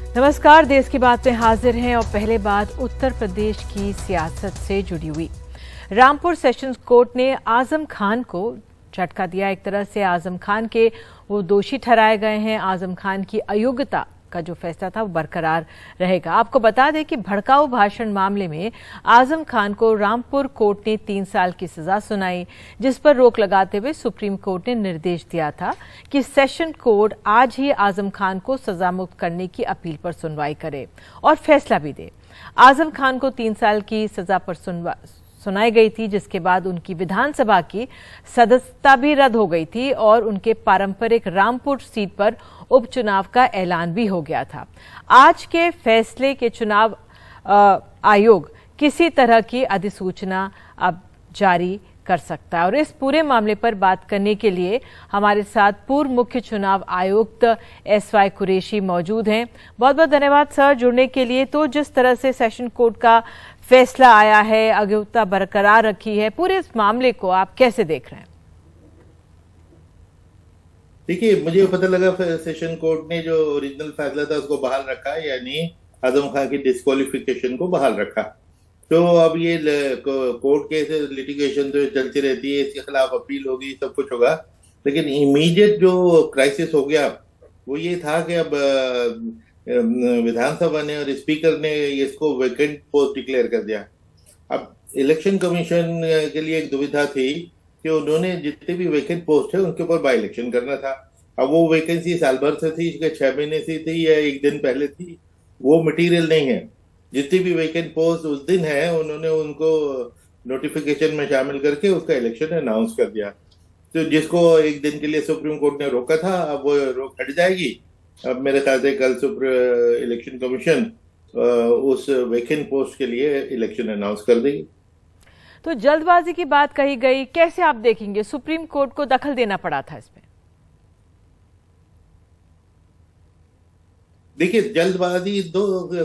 नमस्कार, देश की बात में हाजिर हैं और पहले बात उत्तर प्रदेश की सियासत से जुड़ी हुई। रामपुर सेशंस कोर्ट ने आजम खान को झटका दिया। एक तरह से आजम खान के वो दोषी ठहराए गए हैं। आजम खान की अयोग्यता का जो फैसला था वो बरकरार रहेगा। आपको बता दें कि भड़काऊ भाषण मामले में आजम खान को रामपुर कोर्ट ने 3 साल की सजा सुनाई, जिस पर रोक लगाते हुए सुप्रीम कोर्ट ने निर्देश दिया था कि सेशन कोर्ट आज ही आजम खान को सजा मुक्त करने की अपील पर सुनवाई करे और फैसला भी दे। आजम खान को 3 साल की सजा पर सुनाई गई थी, जिसके बाद उनकी विधानसभा की सदस्यता भी रद्द हो गई थी और उनके पारंपरिक रामपुर सीट पर उपचुनाव का ऐलान भी हो गया था। आज के फैसले के चुनाव आयोग किसी तरह की अधिसूचना अब जारी कर सकता है और इस पूरे मामले पर बात करने के लिए हमारे साथ पूर्व मुख्य चुनाव आयुक्त SY कुरैशी मौजूद हैं। बहुत बहुत धन्यवाद सर जुड़ने के लिए। तो जिस तरह से सेशन कोर्ट का फैसला आया है, अयोग्यता बरकरार रखी है, पूरे इस मामले को आप कैसे देख रहे हैं? देखिए, मुझे पता लगा सेशन कोर्ट ने जो ओरिजिनल फैसला था उसको बहाल रखा, यानी आजम खान की डिस्क्वालिफिकेशन को बहाल रखा। तो अब ये कोर्ट केस लिटिगेशन तो चलती रहती है, इसके खिलाफ अपील होगी, सब कुछ होगा, लेकिन इमीडिएट जो क्राइसिस हो गया वो ये था कि अब विधानसभा ने और स्पीकर ने इसको वैकेंट पोस्ट डिक्लेयर कर दिया। अब इलेक्शन कमीशन के लिए एक दुविधा थी कि उन्होंने जितने भी वैकेंट पोस्ट है उनके ऊपर बाई इलेक्शन करना था। अब वो वैकेंसी साल भर से थी, 6 महीने से थी या 1 दिन पहले थी, वो मटेरियल नहीं है। जितनी भी वैकेंट पोस्ट उस दिन है उन्होंने उनको नोटिफिकेशन में शामिल करके उसका इलेक्शन अनाउंस कर दिया। तो जिसको 1 दिन के लिए सुप्रीम कोर्ट ने रोका था, अब वो रोक हट जाएगी। अब मेरे ख्याल से कल इलेक्शन कमीशन उस वैकेंट पोस्ट के लिए इलेक्शन अनाउंस कर देगी। तो जल्दबाजी की बात कही गई, कैसे आप देखेंगे? सुप्रीम कोर्ट को दखल देना पड़ा था इसमें। देखिए, जल्दबाजी दो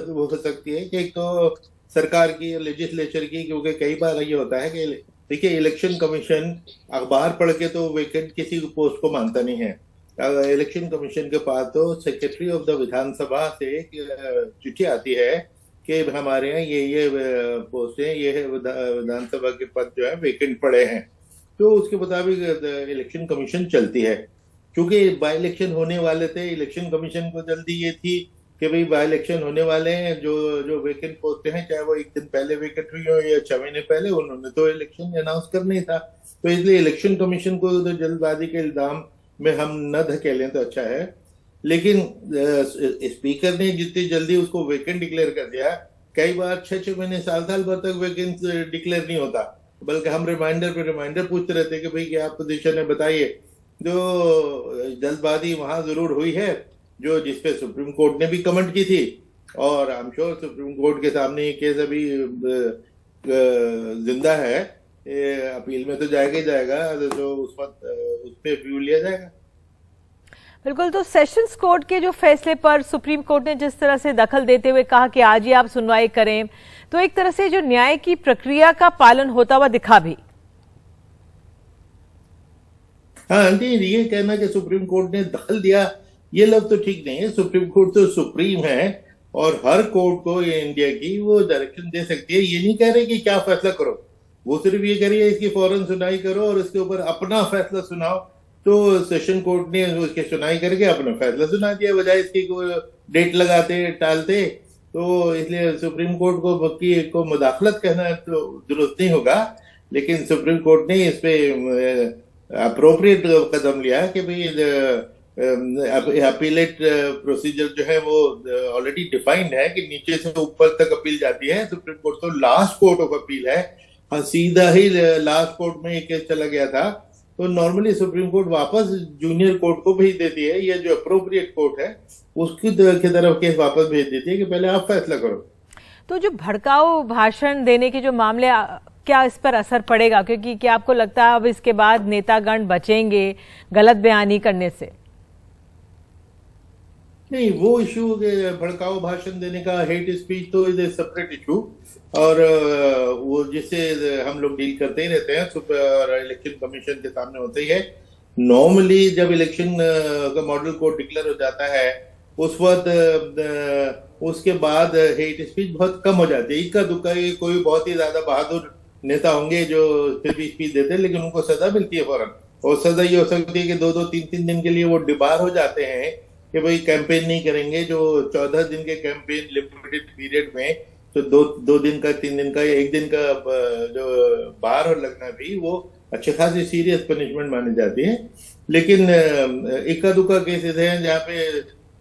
हो सकती है कि एक तो सरकार की, लेजिस्लेचर की, क्योंकि कई बार ये होता है कि देखिए इलेक्शन कमीशन अखबार पढ़ के तो वैकेंट किसी पोस्ट को मानता नहीं है। इलेक्शन कमीशन के पास तो सेक्रेटरी ऑफ द विधानसभा से चिट्ठी आती है कि हमारे यहाँ ये पोस्टें, ये विधानसभा के पद जो है वैकेंट पड़े हैं। तो उसके मुताबिक इलेक्शन कमीशन चलती है। क्योंकि बाई इलेक्शन होने वाले थे, इलेक्शन कमीशन को जल्दी ये थी कि भाई बाई इलेक्शन होने वाले हैं, जो वैकेंट पोस्टें हैं, चाहे वो 1 दिन पहले वैकेंट हुई हो या 6 महीने पहले, उन्होंने तो इलेक्शन अनाउंस करना ही था। तो इसलिए इलेक्शन कमीशन को तो जल्दबाजी के इल्जाम में हम न धकेलें तो अच्छा है। लेकिन स्पीकर ने जितनी जल्दी उसको वैकेंट डिक्लेयर कर दिया, कई बार 6-6 महीने, साल भर तक वैकेंट डिक्लेयर नहीं होता, बल्कि हम रिमाइंडर पे रिमाइंडर पूछते रहते कि भाई क्या पोजीशन है बताइए। जो जल्दबाजी वहां जरूर हुई है, जो जिसपे सुप्रीम कोर्ट ने भी कमेंट की थी, और I am sure supreme court के सामने ये केस अभी जिंदा है, अपील में तो जाएगा ही जाएगा, तो उस पर व्यू लिया जाएगा। बिल्कुल। तो सेशंस कोर्ट के जो फैसले पर सुप्रीम कोर्ट ने जिस तरह से दखल देते हुए कहा कि आज ही आप सुनवाई करें, तो एक तरह से जो न्याय की प्रक्रिया का पालन होता हुआ दिखा भी। हाँ जी, ये कहना कि सुप्रीम कोर्ट ने दखल दिया, ये लफ्ज तो ठीक नहीं है। सुप्रीम कोर्ट तो सुप्रीम है और हर कोर्ट को इंडिया की वो डायरेक्शन दे सकती है। ये नहीं कह रही कि क्या फैसला करो, वो सिर्फ ये कह रही है इसकी फौरन सुनवाई करो और इसके ऊपर अपना फैसला सुनाओ। तो सेशन कोर्ट ने उसकी सुनवाई करके अपना फैसला सुना दिया, बजाय इसकी डेट लगाते टालते। तो इसलिए सुप्रीम कोर्ट को मुदाखलत कहना तो दुरुस्त नहीं होगा, लेकिन सुप्रीम कोर्ट ने इस पे अप्रोप्रिएट कदम लिया कि भाई अपीलेट प्रोसीजर जो है वो ऑलरेडी डिफाइंड है कि नीचे से ऊपर तक अपील जाती है। सुप्रीम कोर्ट तो लास्ट कोर्ट ऑफ अपील है, हाँ, सीधा ही लास्ट कोर्ट में ये केस चला गया था। तो नॉर्मली सुप्रीम कोर्ट वापस जूनियर कोर्ट को भेज देती है, या जो अप्रोप्रिएट कोर्ट है उसकी तरफ केस वापस भेज देती है कि पहले आप फैसला करो। तो जो भड़काऊ भाषण देने के जो मामले, क्या इस पर असर पड़ेगा? क्योंकि क्या आपको लगता है अब इसके बाद नेतागण बचेंगे गलत बयानी करने से? नहीं, वो इशू भड़काऊ भाषण देने का, हेट स्पीच, तो इज ए सेपरेट इशू, और वो जिससे हम लोग डील करते ही रहते हैं, सुपर इलेक्शन कमीशन के सामने होते ही है। नॉर्मली जब इलेक्शन का मॉडल कोड डिक्लेयर हो जाता है उस वक्त उसके बाद हेट स्पीच बहुत कम हो जाती है। इक्का दुक्का कोई बहुत ही ज्यादा बहादुर नेता होंगे जो फिर भी स्पीच देते हैं, लेकिन उनको सजा मिलती है फौरन। और सजा ये हो सकती है कि 2-2 3-3 दिन के लिए वो डिबार हो जाते हैं कि भाई कैंपेन नहीं करेंगे। जो 14 दिन के कैंपेन लिमिटेड पीरियड में तो 2 दिन का, 3 दिन का या 1 दिन का जो बाहर और लगना भी वो अच्छे खासी सीरियस पनिशमेंट मानी जाती है। लेकिन इक्का दुक्का केसेस हैं जहाँ पे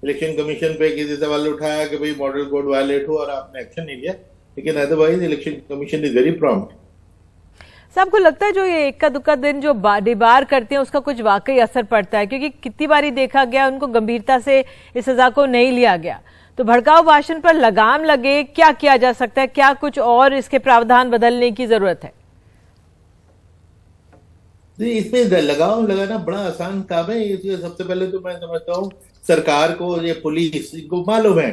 इलेक्शन कमीशन पे किसी सवाल उठाया कि भाई मॉडल कोड वायलेट हो और आपने एक्शन नहीं लिया, लेकिन otherwise election commission is very prompt. साहब को लगता है जो ये इक्का दुक्का दिन जो डिबार करते हैं उसका कुछ वाकई असर पड़ता है? क्योंकि कितनी बारी देखा गया उनको गंभीरता से इस सजा को नहीं लिया गया। तो भड़काऊ भाषण पर लगाम लगे, क्या किया जा सकता है? क्या कुछ और इसके प्रावधान बदलने की जरूरत है? इसमें लगाम लगाना बड़ा आसान काम है। इसलिए सबसे पहले तो मैं समझता हूँ सरकार को, ये पुलिस को मालूम है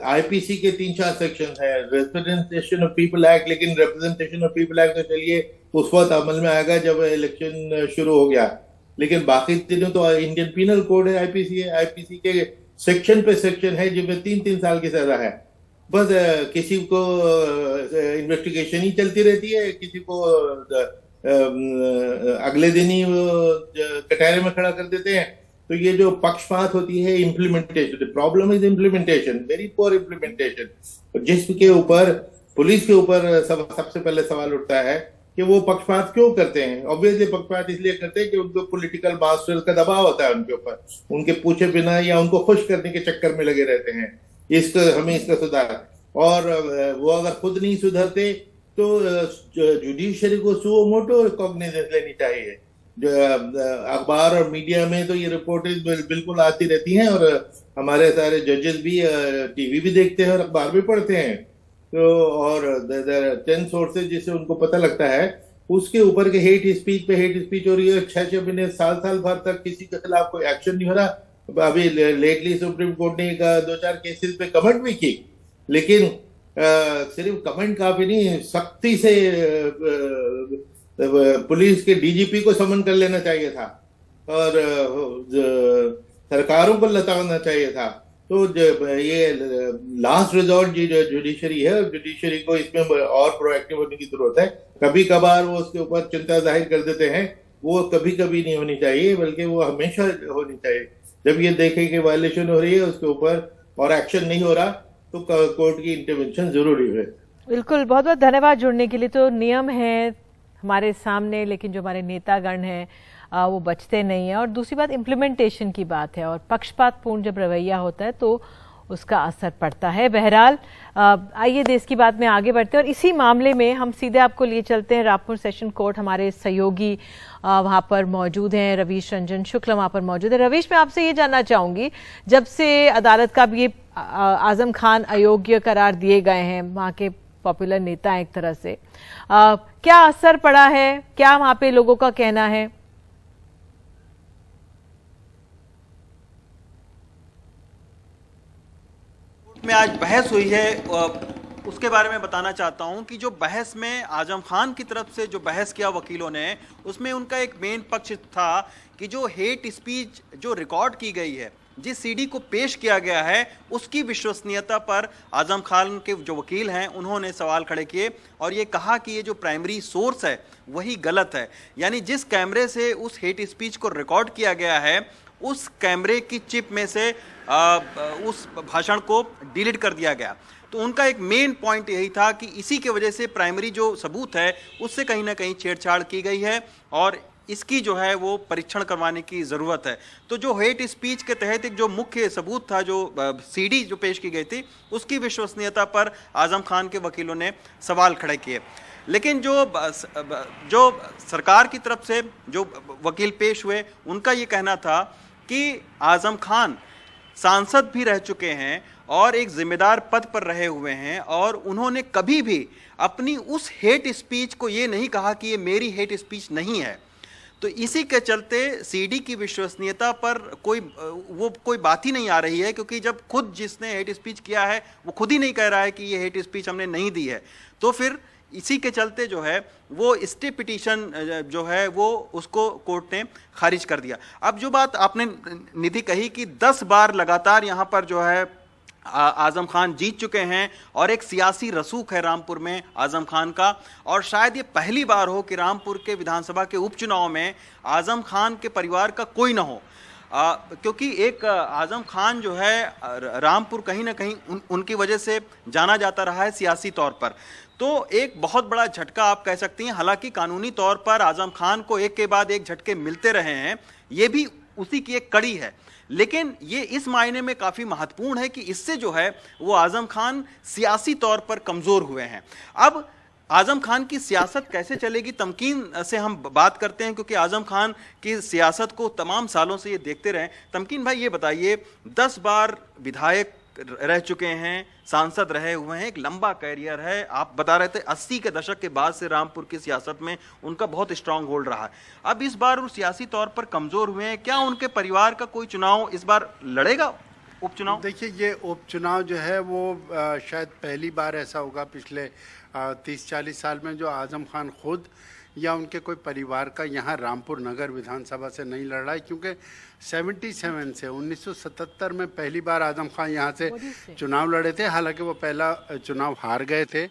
आईपीसी के 3-4 सेक्शन है, रिप्रेजेंटेशन ऑफ पीपल एक्ट, लेकिन रिप्रेजेंटेशन ऑफ पीपल एक्ट तो चलिए उस वक्त अमल में आएगा जब इलेक्शन शुरू हो गया। लेकिन बाकी तीनों तो इंडियन पीनल कोड है, आईपीसी है, आईपीसी के सेक्शन पे सेक्शन है जिनमें 3-3 साल की सजा है। बस किसी को इन्वेस्टिगेशन ही चलती रहती है, किसी को अगले दिन ही कटहरे में खड़ा कर देते हैं। तो ये जो पक्षपात होती है implementation, problem is implementation, very poor implementation. जिसके ऊपर पुलिस के ऊपर सबसे पहले सवाल उठता है कि वो पक्षपात क्यों करते हैं। ऑब्वियसली पक्षपात इसलिए करते हैं कि उनको पॉलिटिकल मास्टर्स का दबाव होता है उनके ऊपर, उनके पूछे बिना या उनको खुश करने के चक्कर में लगे रहते हैं। हमें इसका सुधार, और वो अगर खुद नहीं सुधरते तो जुडिशरी को सुओ मोटो कॉग्निजेंस लेनी चाहिए। जो अखबार और मीडिया में तो ये रिपोर्टेज बिल्कुल आती रहती हैं, और हमारे सारे जजेस भी टीवी भी देखते हैं और अखबार भी पढ़ते हैं। तो और 10 सोर्सेज जिससे उनको पता लगता है उसके ऊपर के हेट स्पीच हो रही है 6-6 महीने, साल भर तक किसी के खिलाफ कोई एक्शन नहीं हो रहा। अभी लेटली सुप्रीम कोर्ट ने 2-4 केसेस पे कमेंट भी की, लेकिन सिर्फ कमेंट काफी नहीं, सख्ती से पुलिस के डीजीपी को समन कर लेना चाहिए था और सरकारों को लताड़ना चाहिए था। तो ये लास्ट रिजॉर्ट जुडिशरी है, जुडिशरी को इसमें और प्रोएक्टिव होने की जरूरत है। कभी कभार वो उसके ऊपर चिंता जाहिर कर देते हैं, वो कभी कभी नहीं होनी चाहिए, बल्कि वो हमेशा होनी चाहिए। जब ये देखें कि वायलेशन हो रही है उसके ऊपर और एक्शन नहीं हो रहा तो कोर्ट की इंटरवेंशन जरूरी है। बिल्कुल, बहुत बहुत धन्यवाद जुड़ने के लिए। तो नियम है हमारे सामने, लेकिन जो हमारे नेतागण हैं वो बचते नहीं है। और दूसरी बात इम्प्लीमेंटेशन की बात है, और पक्षपातपूर्ण जब रवैया होता है तो उसका असर पड़ता है। बहरहाल आइए देश की बात में आगे बढ़ते हैं, और इसी मामले में हम सीधे आपको लिए चलते हैं रामपुर सेशन कोर्ट। हमारे सहयोगी वहाँ पर मौजूद हैं, रवीश रंजन शुक्ल वहाँ पर मौजूद है। रवीश, मैं आपसे ये जानना चाहूँगी, जब से अदालत का भी ये आजम खान अयोग्य करार दिए गए हैं, वहाँ के पॉपुलर नेता एक तरह से, क्या असर पड़ा है, क्या वहाँ पे लोगों का कहना है? में आज बहस हुई है, उसके बारे में बताना चाहता हूं कि जो बहस में आजम खान की तरफ से जो बहस किया वकीलों ने, उसमें उनका एक मेन पक्ष था कि जो हेट स्पीच जो रिकॉर्ड की गई है, जिस सीडी को पेश किया गया है, उसकी विश्वसनीयता पर आजम खान के जो वकील हैं उन्होंने सवाल खड़े किए और ये कहा कि ये जो प्राइमरी सोर्स है वही गलत है। यानी जिस कैमरे से उस हेट स्पीच को रिकॉर्ड किया गया है, उस कैमरे की चिप में से उस भाषण को डिलीट कर दिया गया। तो उनका एक मेन पॉइंट यही था कि इसी के वजह से प्राइमरी जो सबूत है उससे कहीं ना कहीं छेड़छाड़ की गई है और इसकी जो है वो परीक्षण करवाने की ज़रूरत है। तो जो हेट स्पीच के तहत एक जो मुख्य सबूत था, जो सीडी जो पेश की गई थी, उसकी विश्वसनीयता पर आजम खान के वकीलों ने सवाल खड़े किए। लेकिन जो सरकार की तरफ से जो वकील पेश हुए, उनका ये कहना था कि आजम खान सांसद भी रह चुके हैं और एक जिम्मेदार पद पर रहे हुए हैं, और उन्होंने कभी भी अपनी उस हेट स्पीच को ये नहीं कहा कि ये मेरी हेट स्पीच नहीं है। तो इसी के चलते सीडी की विश्वसनीयता पर कोई बात ही नहीं आ रही है, क्योंकि जब खुद जिसने हेट स्पीच किया है वो खुद ही नहीं कह रहा है कि ये हेट स्पीच हमने नहीं दी है, तो फिर इसी के चलते जो है वो स्टे पिटीशन जो है वो उसको कोर्ट ने खारिज कर दिया। अब जो बात आपने निधि कही कि 10 बार लगातार यहाँ पर जो है आजम खान जीत चुके हैं और एक सियासी रसूख है रामपुर में आजम खान का, और शायद ये पहली बार हो कि रामपुर के विधानसभा के उपचुनाव में आजम खान के परिवार का कोई ना हो, क्योंकि एक आजम खान जो है रामपुर कहीं ना कहीं उनकी वजह से जाना जाता रहा है सियासी तौर पर। तो एक बहुत बड़ा झटका आप कह सकती हैं। हालांकि कानूनी तौर पर आजम खान को एक के बाद एक झटके मिलते रहे हैं, ये भी उसी की एक कड़ी है, लेकिन ये इस मायने में काफी महत्वपूर्ण है कि इससे जो है वो आजम खान सियासी तौर पर कमजोर हुए हैं। अब आजम खान की सियासत कैसे चलेगी, तमकीन से हम बात करते हैं, क्योंकि आजम खान की सियासत को तमाम सालों से ये देखते रहे। तमकीन भाई ये बताइए, 10 बार विधायक रह चुके हैं, सांसद रहे हुए हैं, एक लंबा कैरियर है। आप बता रहे थे 80 के दशक के बाद से रामपुर की सियासत में उनका बहुत स्ट्रांग होल्ड रहा है। अब इस बार वो सियासी तौर पर कमजोर हुए हैं, क्या उनके परिवार का कोई चुनाव इस बार लड़ेगा, उपचुनाव? देखिए, ये उपचुनाव जो है वो शायद पहली बार ऐसा होगा पिछले 30-40 साल में जो आजम खान खुद या उनके कोई परिवार का यहाँ रामपुर नगर विधानसभा से नहीं लड़ रहा है, क्योंकि 77 से 1977 में पहली बार आजम खान यहाँ से चुनाव लड़े थे। हालांकि वो पहला चुनाव हार गए थे,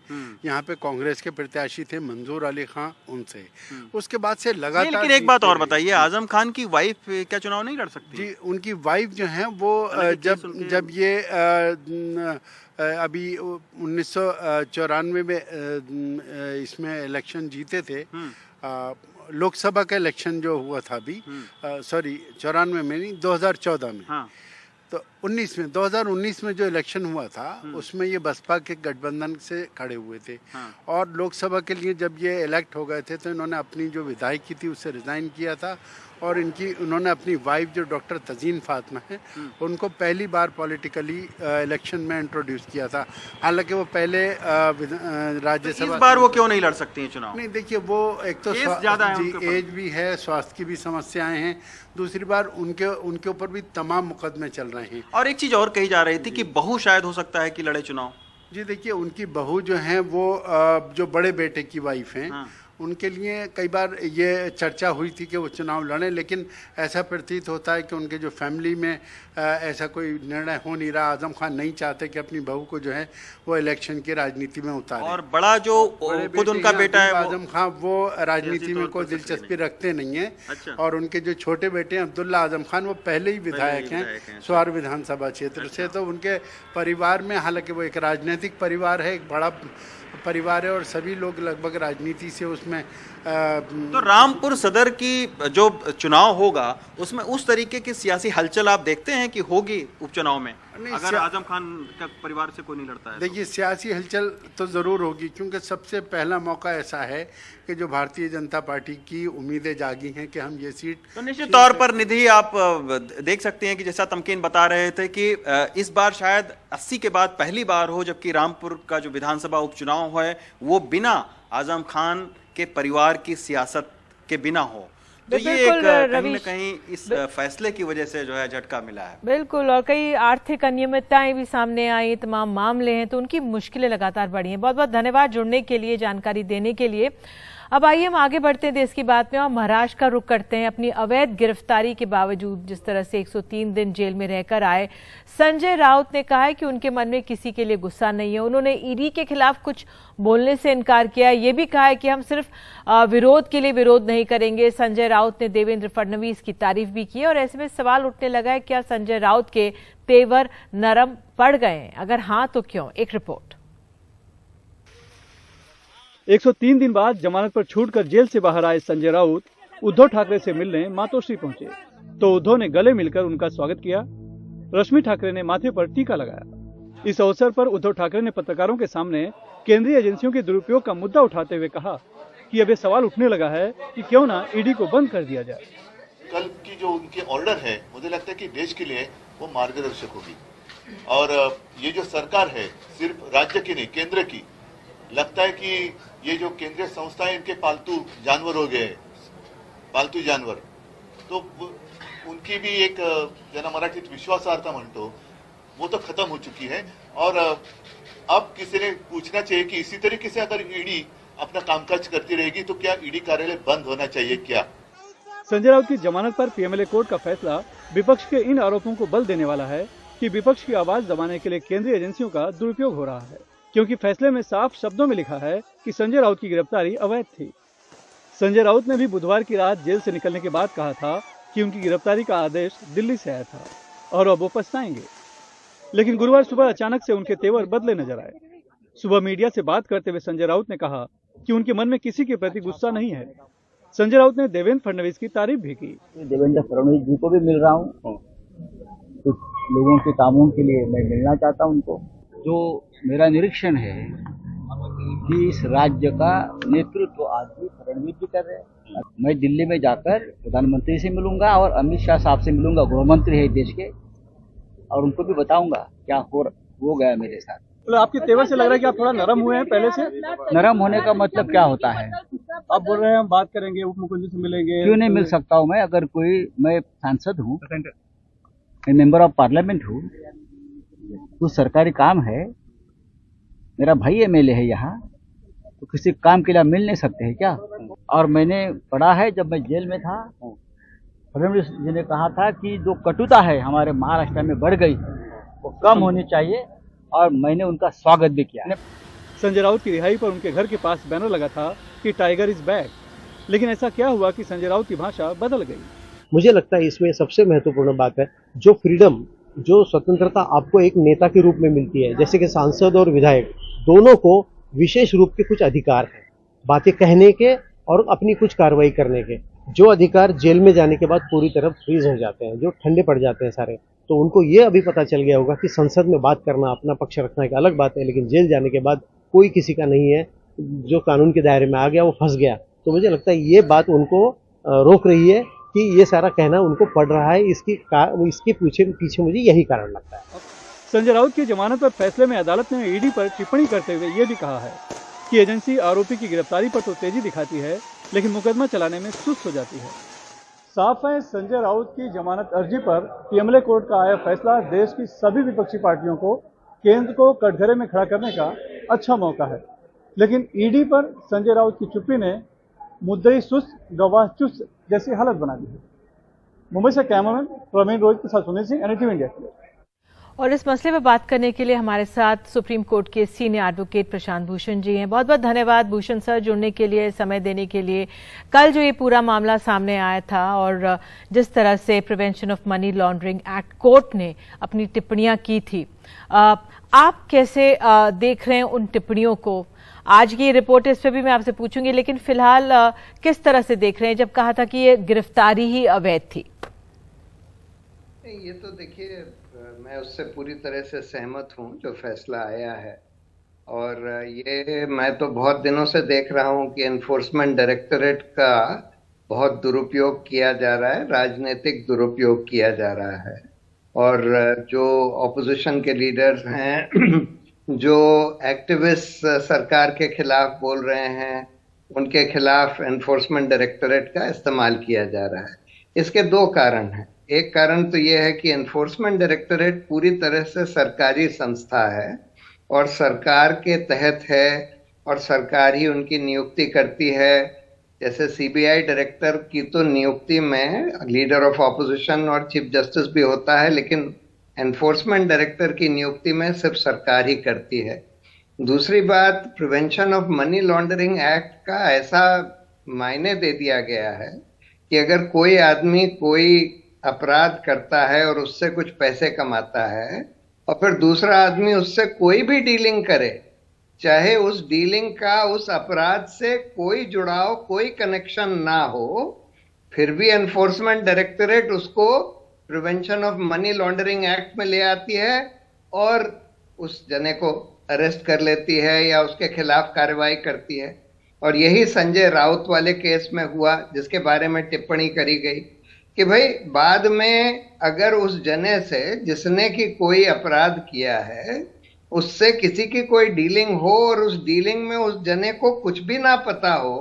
यहाँ पे कांग्रेस के प्रत्याशी थे मंजूर अली खान, उनसे उसके बाद से लगातार। लेकिन एक बात और बताइए, आजम खान की वाइफ क्या चुनाव नहीं लड़ सकती? जी, उनकी वाइफ जो है वो जब ये अभी 1994 में इसमें इलेक्शन जीते थे, लोकसभा का इलेक्शन जो हुआ था अभी, सॉरी 94 में नहीं, 2014 में। हाँ। तो 2019 में जो इलेक्शन हुआ था उसमें ये बसपा के गठबंधन से खड़े हुए थे। हाँ। और लोकसभा के लिए जब ये इलेक्ट हो गए थे तो इन्होंने अपनी जो विधायकी थी उससे रिज़ाइन किया था, और उन्होंने अपनी वाइफ जो डॉक्टर तजीन फातिमा है उनको पहली बार पॉलिटिकली इलेक्शन में इंट्रोड्यूस किया था। हालांकि वो पहले राज्यसभा। तो इस बार वो क्यों नहीं लड़ सकती हैं चुनाव? नहीं, देखिए, वो एक तो एज भी है, स्वास्थ्य की भी समस्याएं हैं, दूसरी बार उनके ऊपर भी तमाम मुकदमे चल रहे हैं। और एक चीज और कही जा रही थी कि बहू शायद हो सकता है कि लड़े चुनाव। जी देखिए, उनकी बहू जो है वो जो बड़े बेटे की वाइफ हैं, हाँ। उनके लिए कई बार ये चर्चा हुई थी कि वो चुनाव लड़ें, लेकिन ऐसा प्रतीत होता है कि उनके जो फैमिली में ऐसा कोई निर्णय हो नहीं रहा। आजम खान नहीं चाहते कि अपनी बहू को जो है वो इलेक्शन की राजनीति में उतारे। और बड़ा जो खुद उनका बेटा है आजम खान, वो राजनीति में कोई दिलचस्पी रखते नहीं है। अच्छा। और उनके जो छोटे बेटे हैं अब्दुल्ला आजम खान, वो पहले ही विधायक हैं स्वार विधानसभा क्षेत्र से। तो उनके परिवार में, हालांकि वो एक राजनीतिक परिवार है, एक बड़ा परिवार है, और सभी लोग लगभग राजनीति से उसमें तो रामपुर सदर की जो चुनाव होगा उसमें उस तरीके की सियासी हलचल आप देखते हैं कि होगी उपचुनाव में, अगर आजम खान का परिवार से कोई नहीं लड़ता है? देखिए, सियासी हलचल तो ज़रूर होगी, क्योंकि सबसे पहला मौका ऐसा है कि जो भारतीय जनता पार्टी की उम्मीदें जागी हैं कि हम ये सीट। तो निश्चित तौर पर निधि, आप देख सकते हैं कि जैसा तमकीन बता रहे थे कि इस बार शायद 80 के बाद पहली बार हो जबकि रामपुर का जो विधानसभा उपचुनाव है वो बिना आजम खान के परिवार की सियासत के बिना हो। तो ये एक कहीं न कहीं इस फैसले की वजह से जो है झटका मिला है। बिल्कुल, और कई आर्थिक अनियमितताएं भी सामने आई, तमाम मामले हैं, तो उनकी मुश्किलें लगातार बढ़ी हैं। बहुत बहुत धन्यवाद जुड़ने के लिए, जानकारी देने के लिए। अब आइए हम आगे बढ़ते हैं देश की बात में और महाराष्ट्र का रुख करते हैं। अपनी अवैध गिरफ्तारी के बावजूद जिस तरह से 103 दिन जेल में रहकर आए संजय राउत ने कहा है कि उनके मन में किसी के लिए गुस्सा नहीं है। उन्होंने ईडी के खिलाफ कुछ बोलने से इनकार किया। ये भी कहा है कि हम सिर्फ विरोध के लिए विरोध नहीं करेंगे। संजय राउत ने देवेंद्र फडणवीस की तारीफ भी की और ऐसे में सवाल उठने लगा है क्या संजय राउत के तेवर नरम पड़ गए हैं? अगर हाँ तो क्यों? एक रिपोर्ट। 103 दिन बाद जमानत पर छूटकर जेल से बाहर आए संजय राउत उद्धव ठाकरे से मिलने मातोश्री पहुंचे तो उद्धव ने गले मिलकर उनका स्वागत किया। रश्मि ठाकरे ने माथे पर टीका लगाया। इस अवसर पर उद्धव ठाकरे ने पत्रकारों के सामने केंद्रीय एजेंसियों के दुरुपयोग का मुद्दा उठाते हुए कहा कि अब ये सवाल उठने लगा है कि क्यों ना ईडी को बंद कर दिया जाए। कल की जो उनके ऑर्डर है, मुझे लगता है कि देश के लिए वो मार्गदर्शक होगी। और ये जो सरकार है सिर्फ राज्य की नहीं, केंद्र की, लगता है कि ये जो केंद्रीय संस्थाएं इनके पालतू जानवर हो गए, पालतू जानवर, तो उनकी भी एक ज्यांना मराठीत विश्वासार्हता म्हणतो वो तो खत्म हो चुकी है। और अब किसी ने पूछना चाहिए कि इसी तरीके से अगर ईडी अपना कामकाज करती रहेगी तो क्या ईडी कार्यालय बंद होना चाहिए क्या? संजय राउत की जमानत पर पीएमएलए कोर्ट का फैसला विपक्ष के इन आरोपों को बल देने वाला है कि विपक्ष की आवाज दबाने के लिए केंद्रीय एजेंसियों का दुरुपयोग हो रहा है, क्योंकि फैसले में साफ शब्दों में लिखा है कि संजय राउत की गिरफ्तारी अवैध थी। संजय राउत ने भी बुधवार की रात जेल से निकलने के बाद कहा था कि उनकी गिरफ्तारी का आदेश दिल्ली से आया था और अब वो पछताएंगे, लेकिन गुरुवार सुबह अचानक से उनके तेवर बदले नजर आए। सुबह मीडिया से बात करते हुए संजय राउत ने कहा कि उनके मन में किसी के प्रति गुस्सा नहीं है। संजय राउत ने देवेंद्र फडणवीस की तारीफ भी की। देवेंद्र फडणवीस जी को भी मिल रहा हूँ, कुछ लोगों के कामों के लिए मैं मिलना चाहता हूँ उनको। जो मेरा निरीक्षण है कि इस राज्य का नेतृत्व आज भी फडणवीस जी कर रहे हैं। मैं दिल्ली में जाकर प्रधानमंत्री से मिलूंगा और अमित शाह साहब से मिलूंगा, गृह मंत्री है देश के, और उनको भी बताऊंगा क्या हो गया मेरे साथ। तो आपके तेवर से लग रहा है कि आप थोड़ा नरम हुए हैं पहले से। नरम होने का मतलब क्या होता है? आप बोल रहे हैं हम बात करेंगे, उप मुख्यमंत्री से मिलेंगे। क्यों नहीं मिल सकता हूँ मैं? अगर मैं सांसद हूँ, मैं मेंबर ऑफ पार्लियामेंट हूँ, कुछ सरकारी काम है, मेरा भाई एमएलए है यहाँ, तो किसी काम के लिए मिल नहीं सकते हैं क्या? और मैंने पढ़ा है, जब मैं जेल में था फडणवीस जी ने कहा था कि जो कटुता है हमारे महाराष्ट्र में बढ़ गई वो कम होनी चाहिए, और मैंने उनका स्वागत भी किया। संजय राउत की रिहाई पर उनके घर के पास बैनर लगा था कि टाइगर इज बैक, लेकिन ऐसा क्या हुआ कि संजय राउत की भाषा बदल गई? मुझे लगता है इसमें सबसे महत्वपूर्ण बात है जो फ्रीडम, जो स्वतंत्रता आपको एक नेता के रूप में मिलती है, जैसे कि सांसद और विधायक दोनों को विशेष रूप के कुछ अधिकार हैं, बातें कहने के और अपनी कुछ कार्रवाई करने के। जो अधिकार जेल में जाने के बाद पूरी तरह फ्रीज हो जाते हैं, जो ठंडे पड़ जाते हैं सारे, तो उनको ये अभी पता चल गया होगा कि संसद में बात करना, अपना पक्ष रखना एक अलग बात है, लेकिन जेल जाने के बाद कोई किसी का नहीं है। जो कानून के दायरे में आ गया वो फंस गया। तो मुझे लगता है ये बात उनको रोक रही है कि ये सारा कहना उनको पड़ रहा है। इसके पीछे मुझे यही कारण लगता है। संजय राउत की जमानत पर फैसले में अदालत ने ईडी पर टिप्पणी करते हुए ये भी कहा है कि एजेंसी आरोपी की गिरफ्तारी पर तो तेजी दिखाती है, लेकिन मुकदमा चलाने में सुस्त हो जाती है। साफ है, संजय राउत की जमानत अर्जी पर पीएमएलए कोर्ट का आया फैसला देश की सभी विपक्षी पार्टियों को केंद्र को कटघरे में खड़ा करने का अच्छा मौका है, लेकिन ईडी पर संजय राउत की चुप्पी ने मुद्दई सुस्त गवाह चुस्त जैसी हालत बना दी है। मुंबई से कैमरामैन प्रवीण रोहित के साथ सुनील सिंह, NDTV इंडिया। और इस मसले पर बात करने के लिए हमारे साथ सुप्रीम कोर्ट के सीनियर एडवोकेट प्रशांत भूषण जी हैं। बहुत बहुत धन्यवाद भूषण सर, जुड़ने के लिए, समय देने के लिए। कल जो ये पूरा मामला सामने आया था और जिस तरह से prevention of money laundering act court ने अपनी टिप्पणियां की थी, आप कैसे देख रहे हैं उन टिप्पणियों को? आज की रिपोर्ट इस पर भी मैं आपसे पूछूंगी, लेकिन फिलहाल किस तरह से देख रहे हैं जब कहा था कि ये गिरफ्तारी ही अवैध थी? ये तो देखिए, मैं उससे पूरी तरह से सहमत हूँ जो फैसला आया है, और ये मैं तो बहुत दिनों से देख रहा हूँ कि एनफोर्समेंट डायरेक्टरेट का बहुत दुरुपयोग किया जा रहा है, राजनीतिक दुरुपयोग किया जा रहा है। और जो ऑपोजिशन के लीडर्स हैं जो एक्टिविस्ट सरकार के खिलाफ बोल रहे हैं, उनके खिलाफ एनफोर्समेंट डायरेक्टरेट का इस्तेमाल किया जा रहा है। इसके दो कारण हैं। एक कारण तो ये है कि एनफोर्समेंट डायरेक्टरेट पूरी तरह से सरकारी संस्था है और सरकार के तहत है, और सरकार ही उनकी नियुक्ति करती है। जैसे सीबीआई डायरेक्टर की तो नियुक्ति में लीडर ऑफ ऑपोजिशन और चीफ जस्टिस भी होता है, लेकिन एनफोर्समेंट डायरेक्टर की नियुक्ति में सिर्फ सरकार ही करती है। दूसरी बात, prevention of money laundering act का ऐसा मायने दे दिया गया है कि अगर कोई आदमी कोई अपराध करता है और उससे कुछ पैसे कमाता है और फिर दूसरा आदमी उससे कोई भी डीलिंग करे, चाहे उस डीलिंग का उस अपराध से कोई जुड़ाव, कोई कनेक्शन ना हो, फिर भी एनफोर्समेंट डायरेक्टरेट उसको prevention of money laundering act में ले आती है और उस जने को अरेस्ट कर लेती है या उसके खिलाफ कार्रवाई करती है। और यही संजय राउत वाले केस में हुआ, जिसके बारे में टिप्पणी करी गई कि भाई बाद में अगर उस जने से जिसने की कोई अपराध किया है उससे किसी की कोई डीलिंग हो और उस डीलिंग में उस जने को कुछ भी ना पता हो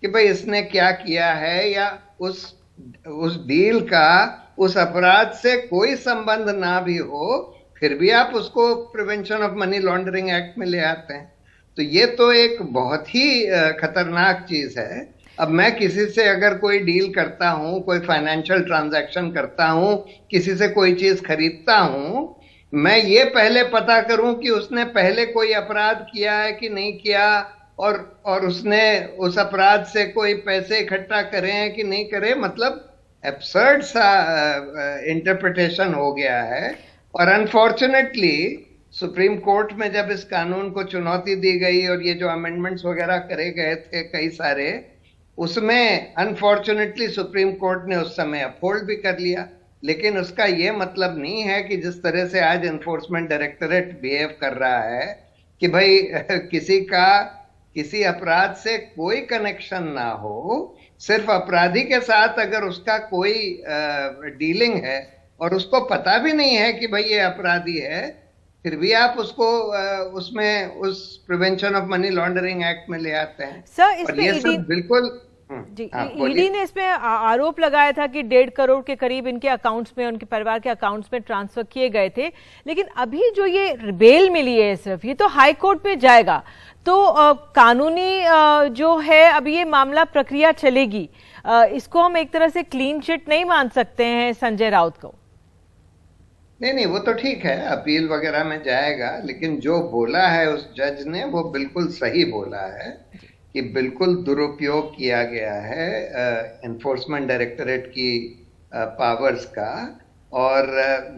कि भाई इसने क्या किया है, या उस डील का उस अपराध से कोई संबंध ना भी हो, फिर भी आप उसको prevention of money laundering act में ले आते हैं। तो तो ये तो एक बहुत ही खतरनाक चीज है। अब मैं किसी से अगर कोई डील करता हूं, कोई फाइनेंशियल ट्रांजैक्शन करता हूं, किसी से कोई चीज खरीदता हूं, मैं ये पहले पता करूं कि उसने पहले कोई अपराध किया है कि नहीं किया, और उसने उस अपराध से कोई पैसे इकट्ठा करे हैं कि नहीं करे। मतलब एब्सर्ड सा इंटरप्रिटेशन हो गया है। और अनफॉर्चुनेटली सुप्रीम कोर्ट में जब इस कानून को चुनौती दी गई और ये जो अमेंडमेंट्स वगैरह करे गए थे कई सारे, उसमें अनफॉर्चुनेटली सुप्रीम कोर्ट ने उस समय अपहोल्ड भी कर लिया। लेकिन उसका ये मतलब नहीं है कि जिस तरह से आज एनफोर्समेंट डायरेक्टरेट बिहेव कर रहा है कि भाई किसी अपराध से कोई कनेक्शन ना हो, सिर्फ अपराधी के साथ अगर उसका कोई डीलिंग है और उसको पता भी नहीं है कि भाई ये अपराधी है, फिर भी आप उसको उसमें उस prevention of money laundering act में ले आते हैं। सर, और ये सब बिल्कुल जी, ईडी ने इसमें आरोप लगाया था कि 1.5 करोड़ के करीब इनके अकाउंट्स में, उनके परिवार के अकाउंट्स में ट्रांसफर किए गए थे। लेकिन अभी जो ये बेल मिली है सिर्फ, ये तो हाई कोर्ट में जाएगा, तो कानूनी जो है अभी ये मामला प्रक्रिया चलेगी। इसको हम एक तरह से क्लीन चिट नहीं मान सकते हैं संजय राउत को। नहीं, वो तो ठीक है, अपील वगैरह में जाएगा, लेकिन जो बोला है उस जज ने वो बिल्कुल सही बोला है कि बिल्कुल दुरुपयोग किया गया है एनफोर्समेंट डायरेक्टरेट की पावर्स का, और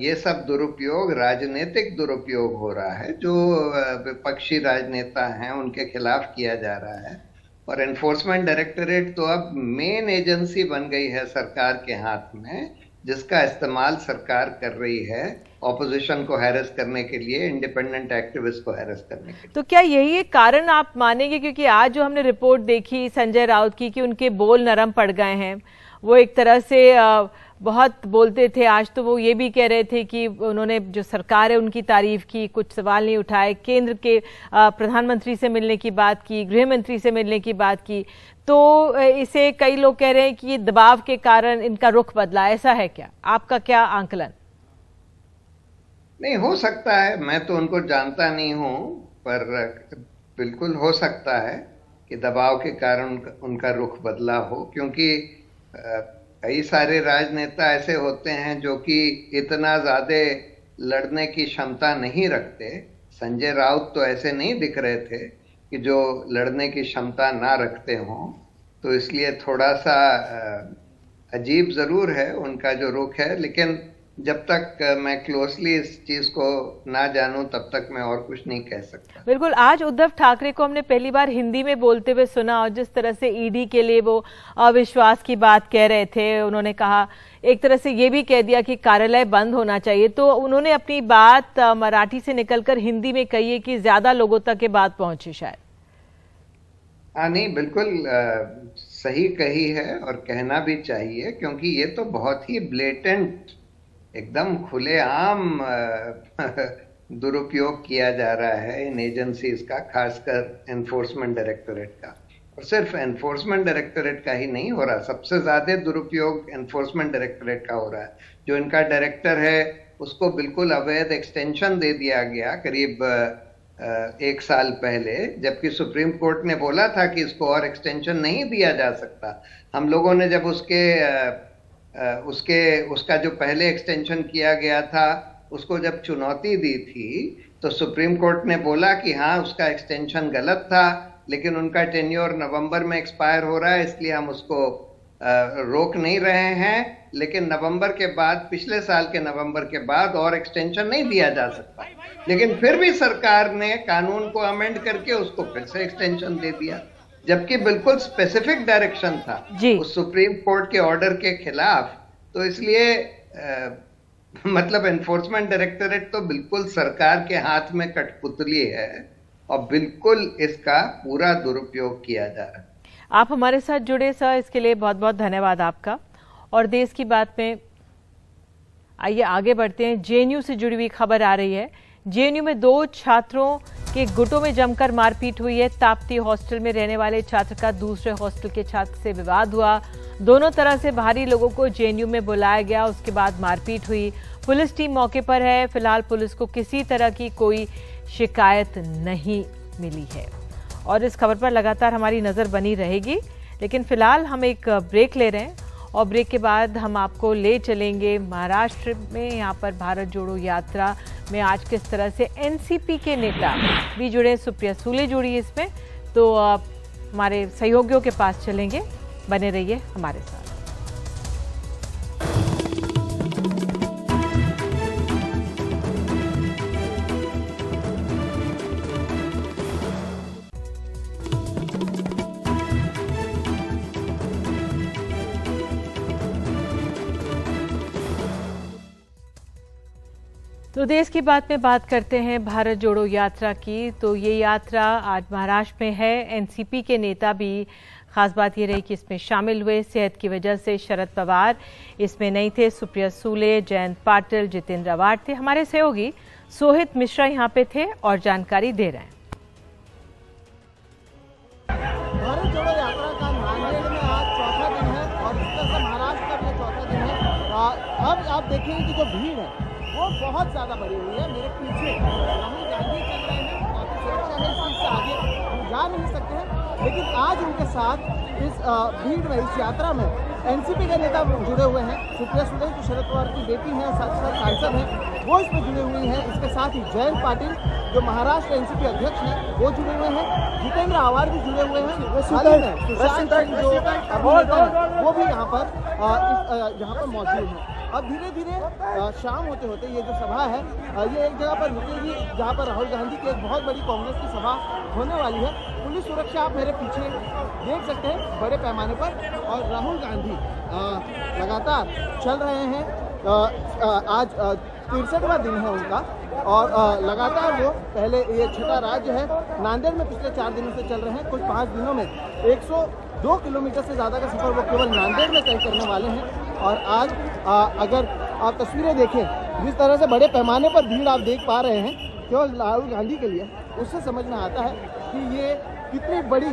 ये सब दुरुपयोग राजनीतिक दुरुपयोग हो रहा है, जो विपक्षी राजनेता हैं उनके खिलाफ किया जा रहा है। और एनफोर्समेंट डायरेक्टरेट तो अब मेन एजेंसी बन गई है सरकार के हाथ में, जिसका इस्तेमाल सरकार कर रही है ऑपोजिशन को हैरेस करने के लिए, इंडिपेंडेंट एक्टिविस्ट को हैरेस करने के लिए। तो क्या यही एक कारण आप मानेंगे, क्योंकि आज जो हमने रिपोर्ट देखी संजय राउत की कि उनके बोल नरम पड़ गए हैं, वो एक तरह से बहुत बोलते थे, आज तो वो ये भी कह रहे थे कि उन्होंने जो सरकार है उनकी तारीफ की, कुछ सवाल नहीं उठाए, केंद्र के प्रधानमंत्री से मिलने की बात की, गृह मंत्री से मिलने की बात की, तो इसे कई लोग कह रहे हैं कि ये दबाव के कारण इनका रुख बदला। ऐसा है क्या? आपका क्या आंकलन? नहीं, हो सकता है, मैं तो उनको जानता नहीं हूं, पर बिल्कुल हो सकता है कि दबाव के कारण उनका रुख बदला हो, क्योंकि कई सारे राजनेता ऐसे होते हैं जो कि इतना ज्यादा लड़ने की क्षमता नहीं रखते। संजय राउत तो ऐसे नहीं दिख रहे थे कि जो लड़ने की क्षमता ना रखते हों, तो इसलिए थोड़ा सा अजीब जरूर है उनका जो रुख है। लेकिन जब तक मैं क्लोजली इस चीज को ना जानूं तब तक मैं और कुछ नहीं कह सकता। बिल्कुल, आज उद्धव ठाकरे को हमने पहली बार हिंदी में बोलते हुए सुना, और जिस तरह से ईडी के लिए वो अविश्वास की बात कह रहे थे, उन्होंने कहा, एक तरह से ये भी कह दिया कि कार्यालय बंद होना चाहिए, तो उन्होंने अपनी बात मराठी से निकलकर हिंदी में कही है कि ज्यादा लोगों तक ये बात पहुंची शायद। नहीं, बिल्कुल सही कही है और कहना भी चाहिए, क्योंकि ये तो बहुत ही ब्लेटेंट, एकदम खुलेआम दुरुपयोग किया जा रहा है इन एजेंसीज का, खासकर एनफोर्समेंट डायरेक्टरेट का। और सिर्फ एनफोर्समेंट डायरेक्टरेट का ही नहीं हो रहा, सबसे ज्यादा दुरुपयोग एनफोर्समेंट डायरेक्टरेट का हो रहा है। जो इनका डायरेक्टर है उसको बिल्कुल अवैध एक्सटेंशन दे दिया गया करीब 1 साल पहले, जबकि सुप्रीम कोर्ट ने बोला था कि इसको और एक्सटेंशन नहीं दिया जा सकता। हम लोगों ने जब उसका जो पहले एक्सटेंशन किया गया था उसको जब चुनौती दी थी, तो सुप्रीम कोर्ट ने बोला कि हाँ, उसका एक्सटेंशन गलत था, लेकिन उनका टेन्योर नवंबर में एक्सपायर हो रहा है, इसलिए हम उसको रोक नहीं रहे हैं। लेकिन नवंबर के बाद, पिछले साल के नवंबर के बाद और एक्सटेंशन नहीं दिया जा सकता। लेकिन फिर भी सरकार ने कानून को अमेंड करके उसको फिर से एक्सटेंशन दे दिया, जबकि बिल्कुल स्पेसिफिक डायरेक्शन था उस सुप्रीम कोर्ट के ऑर्डर के खिलाफ। तो इसलिए मतलब एनफोर्समेंट डायरेक्टरेट तो बिल्कुल सरकार के हाथ में कठपुतली है और बिल्कुल इसका पूरा दुरुपयोग किया जा रहा है। आप हमारे साथ जुड़े सर, इसके लिए बहुत बहुत धन्यवाद आपका। और देश की बात में आइए आगे बढ़ते हैं। जेएनयू से जुड़ी हुई खबर आ रही है। जेएनयू में 2 छात्रों के गुटों में जमकर मारपीट हुई है। ताप्ती हॉस्टल में रहने वाले छात्र का दूसरे हॉस्टल के छात्र से विवाद हुआ। दोनों तरह से बाहरी लोगों को जेएनयू में बुलाया गया, उसके बाद मारपीट हुई। पुलिस टीम मौके पर है। फिलहाल पुलिस को किसी तरह की कोई शिकायत नहीं मिली है। और इस खबर पर लगातार हमारी नज़र बनी रहेगी। लेकिन फिलहाल हम एक ब्रेक ले रहे हैं और ब्रेक के बाद हम आपको ले चलेंगे महाराष्ट्र में। यहाँ पर भारत जोड़ो यात्रा में आज किस तरह से एनसीपी के नेता भी जुड़े, सुप्रिया सुले जुड़ी इसमें, तो हमारे सहयोगियों के पास चलेंगे। बने रहिए हमारे साथ। तो देश की बात में बात करते हैं भारत जोड़ो यात्रा की। तो ये यात्रा आज महाराष्ट्र में है। एनसीपी के नेता भी, खास बात ये रही कि इसमें शामिल हुए। सेहत की वजह से शरद पवार इसमें नहीं थे, सुप्रिया सुले, जयंत पाटिल, जितेंद्र आवाड थे। हमारे सहयोगी सोहित मिश्रा यहाँ पे थे और जानकारी दे रहे हैं। भारत जोड़ो यात्रा का नांदेड़ में आज चौथा दिन है और इस तरह से महाराष्ट्र का भी चौथा दिन है। अब आप देखेंगे कि जो भीड़ है वो बहुत ज़्यादा बढ़ी हुई है। मेरे पीछे राहुल गांधी चल रहे हैं, काफ़ी सुरक्षा है, इस चीज़ से आगे हम जा नहीं सकते हैं। लेकिन आज उनके साथ इस भीड़ में, इस यात्रा में एनसीपी के नेता जुड़े हुए हैं। सुप्रिया सुले जो शरद पवार की बेटी हैं, सांसद हैं, वो इसमें जुड़े हुए हैं। इसके साथ ही जयंत पाटिल जो महाराष्ट्र एनसीपी अध्यक्ष हैं वो जुड़े हुए हैं। जितेंद्र आवाड भी जुड़े हुए हैं। सुशांत सिंह जो अभिनेता हैं वो भी यहाँ पर मौजूद हैं। अब धीरे धीरे शाम होते होते ये जो सभा है ये एक जगह पर रुकेगी जहाँ पर राहुल गांधी की एक बहुत बड़ी कांग्रेस की सभा होने वाली है। पुलिस सुरक्षा आप मेरे पीछे देख सकते हैं बड़े पैमाने पर, और राहुल गांधी लगातार चल रहे हैं। आज 63वां दिन है उनका और लगातार वो पहले, ये छठा राज्य है, नांदेड़ में पिछले 4 दिनों से चल रहे हैं। कुछ 5 दिनों में 102 किलोमीटर से ज़्यादा का सफर वो केवल नांदेड़ में तय करने वाले हैं। और आज अगर आप तस्वीरें देखें, जिस तरह से बड़े पैमाने पर भीड़ आप देख पा रहे हैं केवल राहुल गांधी के लिए, उससे समझ में आता है कि ये कितनी बड़ी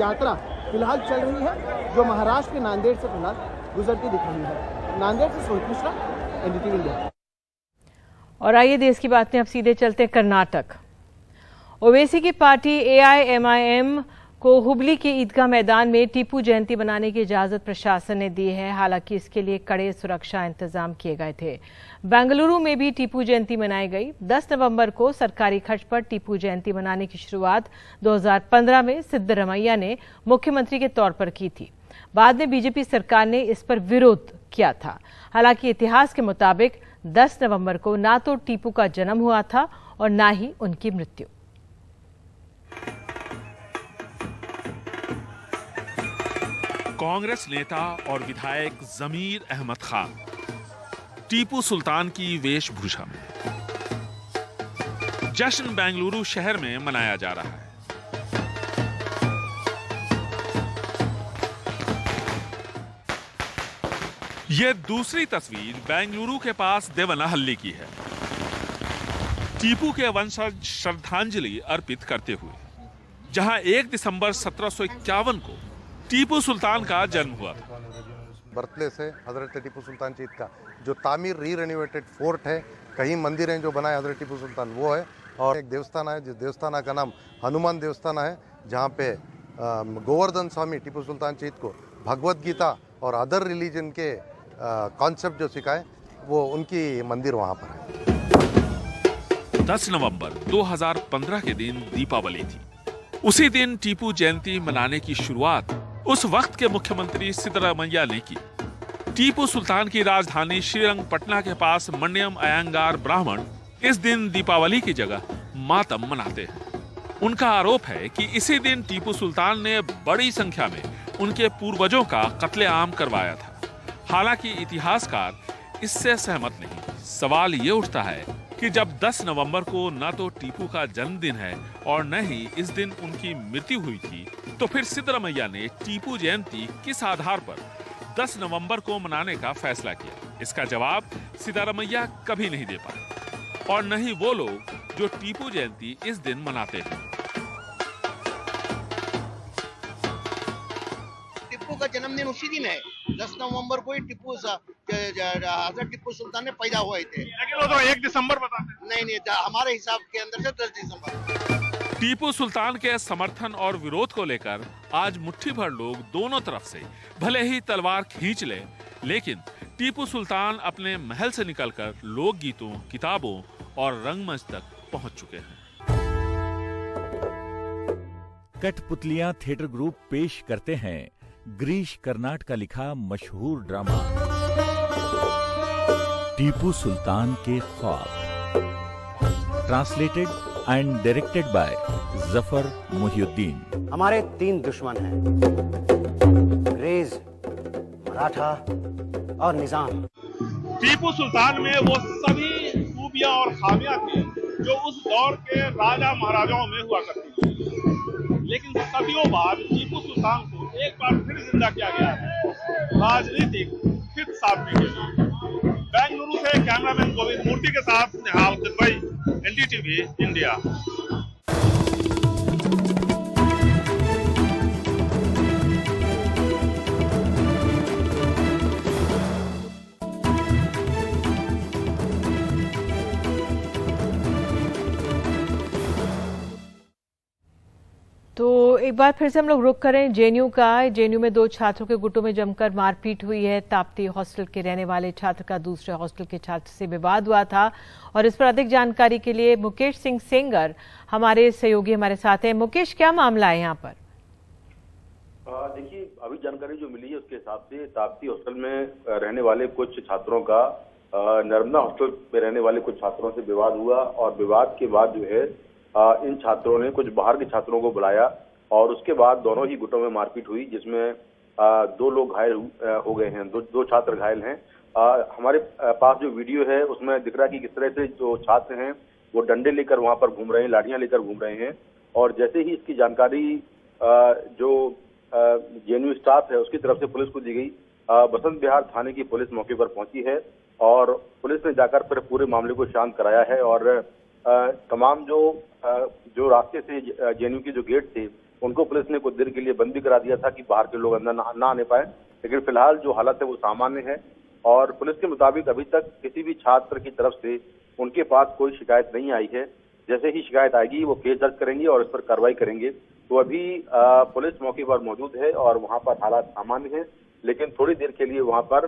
यात्रा फिलहाल चल रही है जो महाराष्ट्र के नांदेड़ से फिलहाल गुजरती दिख रही है। नांदेड़ से सोहित मिश्रा, एनडीटीवी इंडिया। और आइए देश की बात में अब सीधे चलते हैं कर्नाटक। ओवैसी की पार्टी AIMIM को हुबली के ईदगाह मैदान में टीपू जयंती मनाने की इजाजत प्रशासन ने दी है। हालांकि इसके लिए कड़े सुरक्षा इंतजाम किए गए थे। बेंगलुरु में भी टीपू जयंती मनाई गई। 10 नवंबर को सरकारी खर्च पर टीपू जयंती मनाने की शुरुआत 2015 में सिद्धरमैया ने मुख्यमंत्री के तौर पर की थी। बाद में बीजेपी सरकार ने इस पर विरोध किया था। हालांकि इतिहास के मुताबिक 10 नवंबर को ना तो टीपू का जन्म हुआ था और ना ही उनकी मृत्यु। कांग्रेस नेता और विधायक जमीर अहमद खान टीपू सुल्तान की वेशभूषा में। जश्न बेंगलुरु शहर में मनाया जा रहा है। यह दूसरी तस्वीर बेंगलुरु के पास देवनाहल्ली की है। टीपू के वंशज श्रद्धांजलि अर्पित करते हुए, जहां 1 दिसंबर 1751 को टीपू सुल्तान का जन्म हुआ था। बर्थप्लेस है हजरत टीपू सुल्तान चीत का, जो तामीर री रेनोवेटेड फोर्ट है, कहीं मंदिर हैं जो बनाए हजरत टीपू सुल्तान, वो है। और एक देवस्थान है, जिस देवस्थान का नाम हनुमान देवस्थान है, जहाँ पे गोवर्धन स्वामी टीपू सुल्तान चीत को भगवत गीता और अदर रिलीजन के कॉन्सेप्ट जो सिखाए, वो उनकी मंदिर वहाँ पर है। 10 नवंबर 2015 के दिन दीपावली थी। उसी दिन टीपू जयंती मनाने की शुरुआत उस वक्त के मुख्यमंत्री सिद्धरमैया ने की। टीपू सुल्तान की राजधानी श्रीरंगपटना के पास मन्यम अयंगार ब्राह्मण इस दिन दीपावली की जगह मातम मनाते हैं। उनका आरोप है कि इसी दिन टीपू सुल्तान ने बड़ी संख्या में उनके पूर्वजों का कत्लेआम करवाया था। हालांकि इतिहासकार इससे सहमत नहीं। सवाल ये उठता है कि जब 10 नवंबर को न तो टीपू का जन्मदिन है और न ही इस दिन उनकी मृत्यु हुई थी, तो फिर सिद्धरमैया ने टीपू जयंती किस आधार पर 10 नवंबर को मनाने का फैसला किया? इसका जवाब सिद्धरमैया कभी नहीं दे पाए, और न ही वो लोग जो टीपू जयंती इस दिन मनाते हैं। टीपू का जन्मदिन उसी दिन है, 10 नवंबर को ही हजरत टीपू सुल्तान ने पैदा हुए थे। लेकिन वो तो 1 दिसंबर बताते हैं। नहीं, हमारे हिसाब के अंदर से 10 दिसंबर। टीपू सुल्तान के समर्थन और विरोध को लेकर आज मुट्ठी भर लोग दोनों तरफ से भले ही तलवार खींच ले, लेकिन टीपू सुल्तान अपने महल से निकलकर लोकगीतों, किताबों और रंगमंच तक पहुंच चुके हैं। कठपुतलियां थिएटर ग्रुप पेश करते हैं गिरीश कर्नाड का लिखा मशहूर ड्रामा टीपू सुल्तान के ख्वाब, translated and directed by Zafar Mohiuddin. हमारे 3 दुश्मन हैं, अंग्रेज, मराठा और निजाम। टीपू सुल्तान में वो सभी खूबियां और खामियां थी जो उस दौर के राजा महाराजाओं में हुआ करती थी, लेकिन सदियों बाद टीपू सुल्तान को एक बार फिर जिंदा किया गया है राजनीतिक हित साधने के लिए। बेंगलुरु से कैमरामैन गोविंद मूर्ति के साथ निहाल किदवई, एनडीटीवी इंडिया। तो एक बार फिर से हम लोग रुक करें जेएनयू का। जेएनयू में 2 छात्रों के गुटों में जमकर मारपीट हुई है। ताप्ती हॉस्टल के रहने वाले छात्र का दूसरे हॉस्टल के छात्र से विवाद हुआ था और इस पर अधिक जानकारी के लिए मुकेश सिंह सेंगर हमारे सहयोगी हमारे साथ हैं। मुकेश, क्या मामला है यहाँ पर? देखिए, अभी जानकारी जो मिली है उसके हिसाब से ताप्ती हॉस्टल में रहने वाले कुछ छात्रों का नर्मदा हॉस्टल में रहने वाले कुछ छात्रों से विवाद हुआ और विवाद के बाद जो है इन छात्रों ने कुछ बाहर के छात्रों को बुलाया और उसके बाद दोनों ही गुटों में मारपीट हुई, जिसमें 2 लोग घायल हो गए हैं, दो छात्र घायल हैं। हमारे पास जो वीडियो है उसमें दिख रहा है कि किस तरह से जो छात्र हैं वो डंडे लेकर वहां पर घूम रहे हैं, लाठियां लेकर घूम रहे हैं। और जैसे ही इसकी जानकारी जो जेएनयू स्टाफ है उसकी तरफ से पुलिस को दी गई, बसंत विहार थाने की पुलिस मौके पर पहुंची है और पुलिस ने जाकर फिर पूरे मामले को शांत कराया है और तमाम जो रास्ते से जेएनयू के जो गेट थे उनको पुलिस ने कुछ देर के लिए बंद भी करा दिया था कि बाहर के लोग अंदर ना आने पाए। लेकिन फिलहाल जो हालत है वो सामान्य है और पुलिस के मुताबिक अभी तक किसी भी छात्र की तरफ से उनके पास कोई शिकायत नहीं आई है। जैसे ही शिकायत आएगी वो केस दर्ज करेंगे और इस पर कार्रवाई करेंगे। तो अभी पुलिस मौके पर मौजूद है और वहां पर हालात सामान्य है, लेकिन थोड़ी देर के लिए वहां पर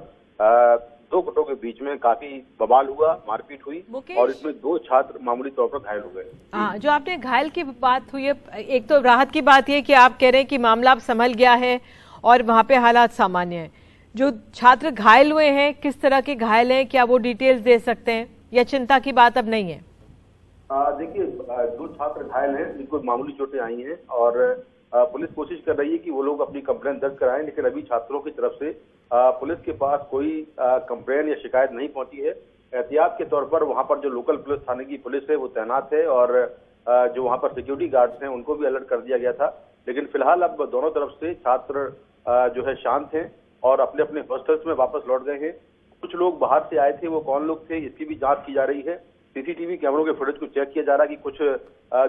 2 गुटों के बीच में काफी बवाल हुआ, मारपीट हुई और इसमें 2 छात्र मामूली तौर पर घायल हो गए। हाँ, जो आपने घायल की बात हुई है, एक तो राहत की बात ये कि आप कह रहे हैं कि मामला अब संभल गया है और वहाँ पे हालात सामान्य हैं। जो छात्र घायल हुए हैं किस तरह के घायल हैं, क्या वो डिटेल्स दे सकते हैं या चिंता की बात अब नहीं है? देखिए, 2 छात्र घायल हैं जिनको मामूली चोटें आई हैं और पुलिस कोशिश कर रही है कि वो लोग अपनी कंप्लेंट दर्ज कराएं, लेकिन अभी छात्रों की तरफ से पुलिस के पास कोई कंप्लेंट या शिकायत नहीं पहुंची है। एहतियात के तौर पर वहां पर जो लोकल पुलिस थाने की पुलिस है वो तैनात है और जो वहां पर सिक्योरिटी गार्ड्स हैं उनको भी अलर्ट कर दिया गया था। लेकिन फिलहाल अब दोनों तरफ से छात्र जो है शांत हैं और अपने अपने हॉस्टल्स में वापस लौट गए हैं। कुछ लोग बाहर से आए थे, वो कौन लोग थे इसकी भी जांच की जा रही है। सीसीटीवी कैमरों के फुटेज को चेक किया जा रहा है कि कुछ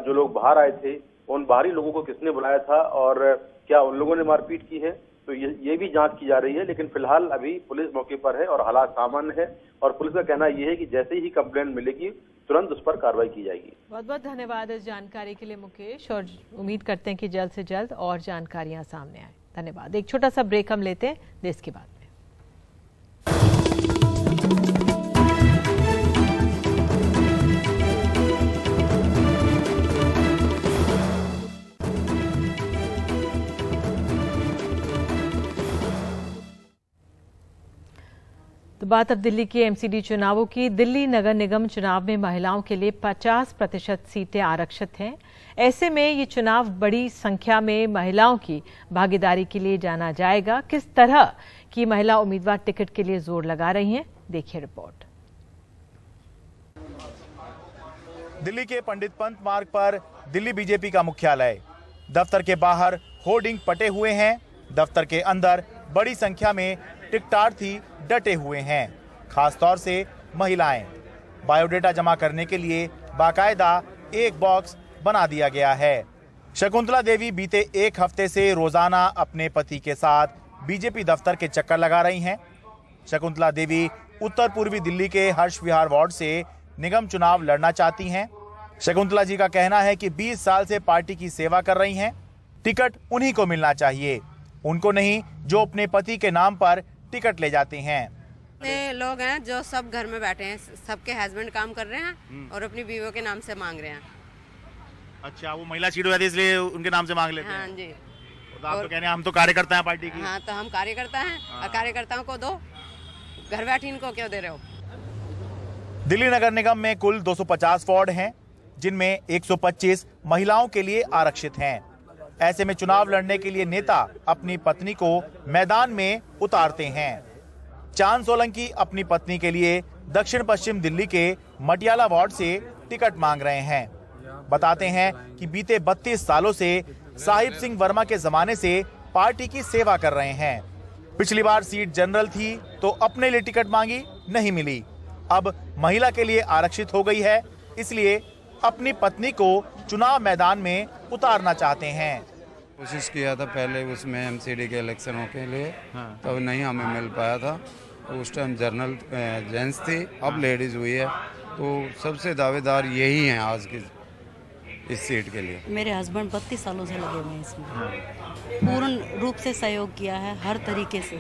जो लोग बाहर आए थे उन बाहरी लोगों को किसने बुलाया था और क्या उन लोगों ने मारपीट की है, तो ये भी जांच की जा रही है। लेकिन फिलहाल अभी पुलिस मौके पर है और हालात सामान्य है और पुलिस का कहना यह है कि जैसे ही कंप्लेंट मिलेगी तुरंत उस पर कार्रवाई की जाएगी। बहुत बहुत धन्यवाद इस जानकारी के लिए मुकेश, और उम्मीद करते हैं कि जल्द से जल्द और जानकारियां सामने आए। धन्यवाद। एक छोटा सा ब्रेक हम लेते हैं देश की बात में। तो बात अब दिल्ली के एमसीडी चुनावों की। दिल्ली नगर निगम चुनाव में महिलाओं के लिए 50% सीटें आरक्षित हैं। ऐसे में ये चुनाव बड़ी संख्या में महिलाओं की भागीदारी के लिए जाना जाएगा। किस तरह की महिला उम्मीदवार टिकट के लिए जोर लगा रही हैं, देखिए रिपोर्ट। दिल्ली के पंडित पंत मार्ग पर दिल्ली बीजेपी का मुख्यालय, दफ्तर के बाहर होर्डिंग पटे हुए हैं, दफ्तर के अंदर बड़ी संख्या में टिकटार्थी डटे हुए हैं, खासतौर से महिलाएं। बायोडेटा जमा करने के लिए बाकायदा एक बॉक्स बना दिया गया है। शकुंतला देवी बीते 1 हफ्ते से रोजाना अपने पति के साथ बीजेपी दफ्तर के चक्कर लगा रही हैं। शकुंतला देवी उत्तर पूर्वी दिल्ली के हर्ष विहार वार्ड से निगम चुनाव लड़ना चाहती हैं। शकुंतला जी का कहना है कि 20 साल से पार्टी की सेवा कर रही हैं, टिकट उन्हीं को मिलना चाहिए, उनको नहीं जो अपने पति के नाम पर टिकट ले जाते हैं। लोग हैं जो सब घर में बैठे हैं, सबके हस्बैंड काम कर रहे हैं और अपनी बीवियों के नाम से मांग रहे हैं। अच्छा, वो महिला सीट हो जाती है इसलिए उनके नाम से मांग लेते हैं। हाँ जी। तो आप तो कहने हैं हम तो कार्यकर्ता हैं पार्टी की। हाँ, तो हम कार्यकर्ता हैं और कार्यकर्ताओं को दो, घर बैठी इनको क्यों दे रहे हो? दिल्ली नगर निगम में कुल 250 वार्ड हैं, जिनमें 125 महिलाओं के लिए आरक्षित हैं। ऐसे में चुनाव लड़ने के लिए नेता अपनी पत्नी को मैदान में उतारते हैं। चांद सोलंकी अपनी पत्नी के लिए दक्षिण पश्चिम दिल्ली के मटियाला वार्ड से टिकट मांग रहे हैं। बताते हैं कि बीते 32 सालों से साहिब सिंह वर्मा के जमाने से पार्टी की सेवा कर रहे हैं। पिछली बार सीट जनरल थी तो अपने लिए टिकट मांगी, नहीं मिली। अब महिला के लिए आरक्षित हो गई है, इसलिए अपनी पत्नी को चुनाव मैदान में उतारना चाहते हैं। कोशिश किया था पहले उसमें एमसीडी के इलेक्शनों के लिए, तो नहीं हमें मिल पाया था। तो उस टाइम जनरल जेंट्स थी, अब लेडीज हुई है, तो सबसे दावेदार यही हैं आज की इस सीट के लिए। मेरे हस्बैंड 32 सालों से लगे हुए हैं इसमें, पूर्ण रूप से सहयोग किया है हर तरीके से।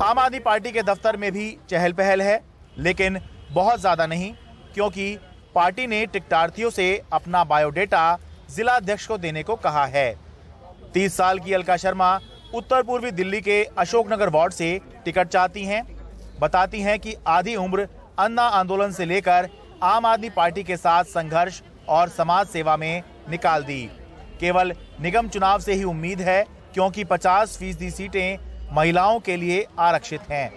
आम आदमी पार्टी के दफ्तर में भी चहल पहल है, लेकिन बहुत ज्यादा नहीं, क्योंकि पार्टी ने टिकटार्थियों से अपना बायोडेटा जिला अध्यक्ष को देने को कहा है। 30 साल की अलका शर्मा उत्तर पूर्वी दिल्ली के अशोकनगर वार्ड से टिकट चाहती हैं। बताती हैं कि आधी उम्र अन्ना आंदोलन से लेकर आम आदमी पार्टी के साथ संघर्ष और समाज सेवा में निकाल दी। केवल निगम चुनाव से ही उम्मीद है, क्योंकि 50% सीटें महिलाओं के लिए आरक्षित हैं,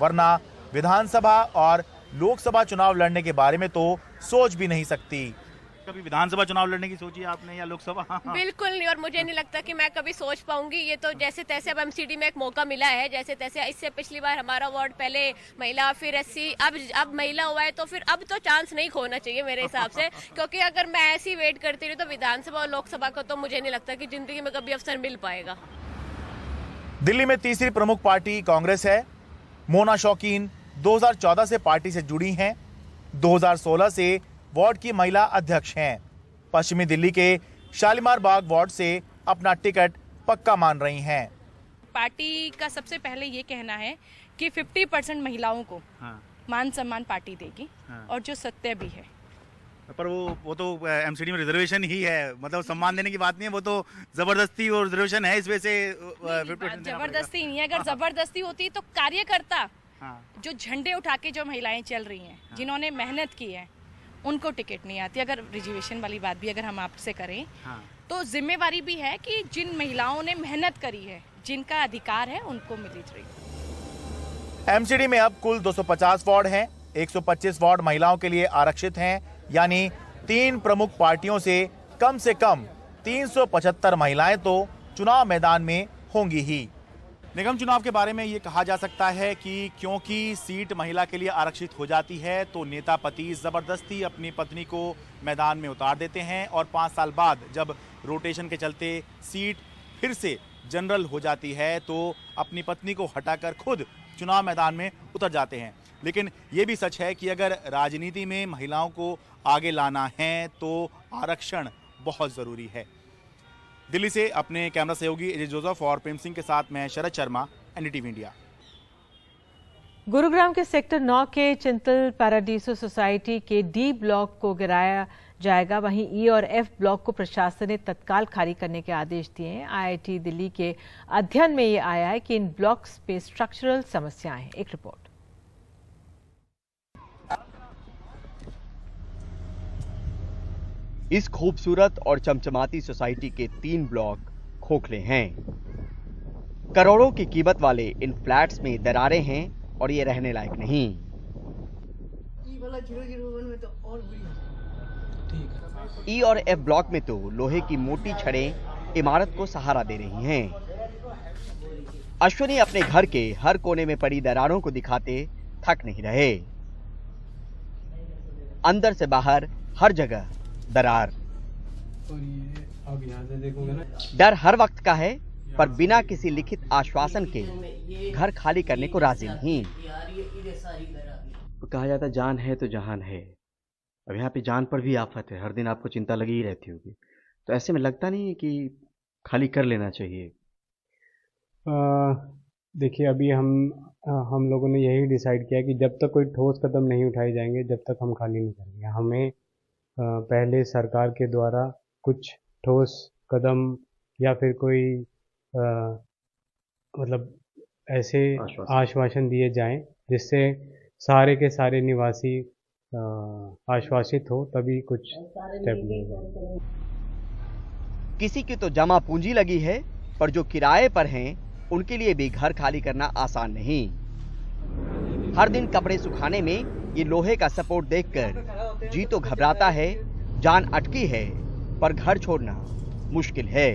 वरना विधानसभा और लोकसभा चुनाव लड़ने के बारे में तो सोच भी नहीं सकती। कभी विधानसभा चुनाव लड़ने की सोची आपने या लोकसभा? बिल्कुल नहीं, और मुझे नहीं लगता कि मैं कभी सोच पाऊंगी। ये तो जैसे तैसे अब एमसीडी में एक मौका मिला है, जैसे तैसे। इससे पिछली बार हमारा वार्ड पहले महिला, फिर एससी, अब महिला हुआ है, तो फिर अब तो चांस नहीं खोना चाहिए मेरे हिसाब से, क्योंकि अगर मैं ऐसी वेट करती रही तो विधानसभा और लोकसभा को तो मुझे नहीं लगता कि जिंदगी में कभी अवसर मिल पाएगा। दिल्ली में तीसरी प्रमुख पार्टी कांग्रेस है। मोना शौकीन 2014 से पार्टी से जुड़ी हैं। 2016 से वार्ड की महिला अध्यक्ष हैं। पश्चिमी दिल्ली के शालीमार बाग वार्ड से अपना टिकट पक्का मान रही हैं। पार्टी का सबसे पहले ये कहना है कि 50% महिलाओं को मान सम्मान पार्टी देगी, और जो सत्य भी है। पर वो तो एमसीडी में रिजर्वेशन ही है, मतलब सम्मान देने की बात नहीं है, वो तो जबरदस्ती और रिजर्वेशन है, इस वजह से जबरदस्ती नहीं है। अगर जबरदस्ती होती तो कार्यकर्ता जो झंडे उठा के जो महिलाएं चल रही हैं, जिन्होंने मेहनत की है, उनको टिकट नहीं आती। अगर रिजर्वेशन वाली बात भी अगर हम आपसे करें, तो जिम्मेवारी भी है कि जिन महिलाओं ने मेहनत करी है, जिनका अधिकार है, उनको मिली चाहिए। एमसीडी में अब कुल 250 वार्ड हैं। 125 वार्ड महिलाओं के लिए आरक्षित हैं, यानी 3 प्रमुख पार्टियों से कम 375 महिलाएं तो चुनाव मैदान में होंगी ही। निगम चुनाव के बारे में ये कहा जा सकता है कि क्योंकि सीट महिला के लिए आरक्षित हो जाती है, तो नेता पति जबरदस्ती अपनी पत्नी को मैदान में उतार देते हैं, और 5 साल बाद जब रोटेशन के चलते सीट फिर से जनरल हो जाती है, तो अपनी पत्नी को हटाकर खुद चुनाव मैदान में उतर जाते हैं। लेकिन ये भी सच है कि अगर राजनीति में महिलाओं को आगे लाना है तो आरक्षण बहुत ज़रूरी है। दिल्ली से अपने कैमरा सहयोगी एजे जोसेफ और प्रेम सिंह के साथ मैं शरद शर्मा, एनडीटीवी इंडिया। गुरुग्राम के सेक्टर 9 के चिंतल पैराडीसो सोसाइटी के डी ब्लॉक को गिराया जाएगा, वहीं ई और एफ ब्लॉक को प्रशासन ने तत्काल खाली करने के आदेश दिए हैं। आईआईटी दिल्ली के अध्ययन में ये आया है कि इन ब्लॉक्स पे स्ट्रक्चरल समस्याएं हैं। एक रिपोर्ट। इस खूबसूरत और चमचमाती सोसाइटी के 3 ब्लॉक खोखले हैं। करोड़ों की कीमत वाले इन फ्लैट्स में दरारें हैं और ये रहने लायक नहीं। ई और एफ ब्लॉक में तो लोहे की मोटी छड़ें इमारत को सहारा दे रही हैं। अश्विनी अपने घर के हर कोने में पड़ी दरारों को दिखाते थक नहीं रहे। अंदर से बाहर हर जगह दरार। और ये अब यहाँ से देखोगे ना, डर हर वक्त का है, पर बिना किसी लिखित आश्वासन के घर खाली करने को राजी नहीं। कहा जाता जान है तो जहान है। अब यहाँ पे जान पर भी आफत है, हर दिन आपको चिंता लगी ही रहती होगी, तो ऐसे में लगता नहीं है कि खाली कर लेना चाहिए? देखिए अभी हम लोगों ने यही डिसाइड किया कि जब तक कोई ठोस कदम नहीं उठाए जाएंगे जब तक हम खाली नहीं करेंगे। हमें पहले सरकार के द्वारा कुछ ठोस कदम या फिर कोई मतलब ऐसे आश्वासन दिए जाएं जिससे सारे के सारे निवासी आश्वासित हो, तभी कुछ स्टेप लिए जाए। किसी की तो जमा पूंजी लगी है, पर जो किराए पर हैं उनके लिए भी घर खाली करना आसान नहीं। हर दिन कपड़े सुखाने में ये लोहे का सपोर्ट देखकर जी तो घबराता है, जान अटकी है, पर घर छोड़ना मुश्किल है।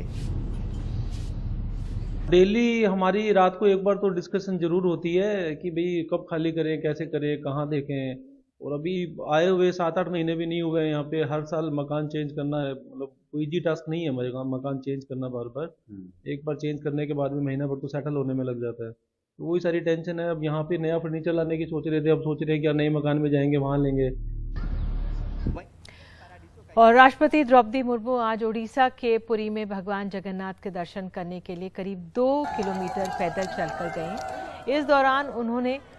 डेली हमारी रात को एक बार तो डिस्कशन जरूर होती है कि भाई कब खाली करें, कैसे करें, कहाँ देखें। और अभी आए हुए 7-8 महीने भी नहीं हुए यहाँ पे। हर साल मकान चेंज करना है, मतलब कोई इजी टास्क नहीं है हमारे काम मकान चेंज करना बार बार। एक बार चेंज करने के बाद में महीना भर तो सेटल होने में लग जाता है, तो वही सारी टेंशन है। अब यहाँ पे नया फर्नीचर लाने की सोच रहे थे, अब सोच रहे हैं कि नए मकान में जाएंगे वहाँ लेंगे। और राष्ट्रपति द्रौपदी मुर्मू आज ओडिशा के पुरी में भगवान जगन्नाथ के दर्शन करने के लिए करीब 2 किलोमीटर पैदल चलकर गए। इस दौरान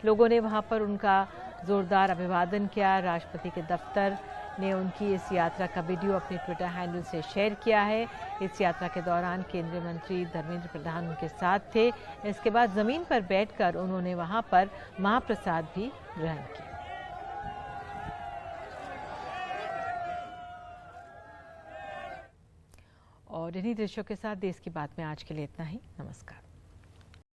लोगों ने वहां पर उनका जोरदार अभिवादन किया। राष्ट्रपति के दफ्तर ने उनकी इस यात्रा का वीडियो अपने ट्विटर हैंडल से शेयर किया है। इस यात्रा के दौरान केंद्रीय मंत्री धर्मेंद्र प्रधान उनके साथ थे। इसके बाद जमीन पर बैठकर उन्होंने वहां पर महाप्रसाद भी ग्रहण किया। और इन्हीं दृश्यों के साथ देश की बात में आज के लिए इतना ही। नमस्कार।